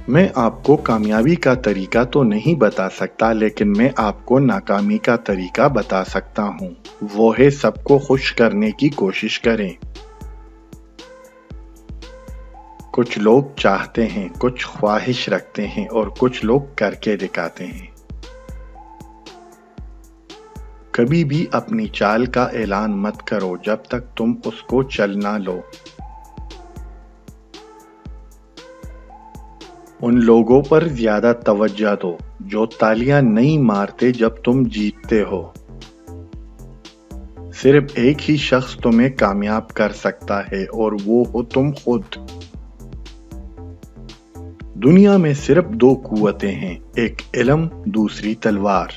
میں آپ کو کامیابی کا طریقہ تو نہیں بتا سکتا، لیکن میں آپ کو ناکامی کا طریقہ بتا سکتا ہوں۔ وہ ہے سب کو خوش کرنے کی کوشش کریں۔ کچھ لوگ چاہتے ہیں، کچھ خواہش رکھتے ہیں اور کچھ لوگ کر کے دکھاتے ہیں۔ کبھی بھی اپنی چال کا اعلان مت کرو جب تک تم اس کو چل نہ لو۔ ان لوگوں پر زیادہ توجہ دو جو تالیاں نہیں مارتے جب تم جیتتے ہو۔ صرف ایک ہی شخص تمہیں کامیاب کر سکتا ہے اور وہ ہو تم خود۔ دنیا میں صرف دو قوتیں ہیں، ایک علم، دوسری تلوار۔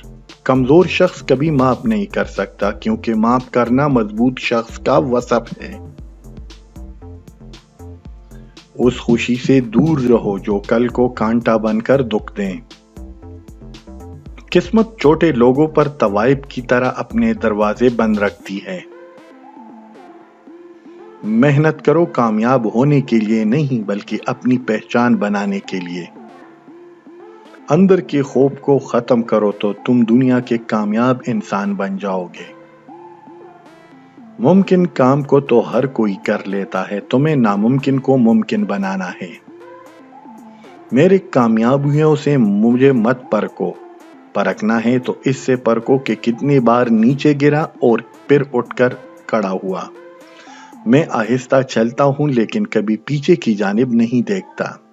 کمزور شخص کبھی معاف نہیں کر سکتا کیونکہ معاف کرنا مضبوط شخص کا وصف ہے۔ اس خوشی سے دور رہو جو کل کو کانٹا بن کر دکھ دیں۔ قسمت چھوٹے لوگوں پر طوائف کی طرح اپنے دروازے بند رکھتی ہے۔ محنت کرو کامیاب ہونے کے لیے نہیں، بلکہ اپنی پہچان بنانے کے لیے۔ اندر کے خوف کو ختم کرو تو تم دنیا کے کامیاب انسان بن جاؤ گے۔ ممکن کام کو تو ہر کوئی کر لیتا ہے، تمہیں ناممکن کو ممکن بنانا ہے۔ میرے کامیابیوں سے مجھے مت پرکھو، پرکھنا ہے تو اس سے پرکھو کہ کتنی بار نیچے گرا اور پھر اٹھ کر کھڑا ہوا۔ میں آہستہ چلتا ہوں لیکن کبھی پیچھے کی جانب نہیں دیکھتا۔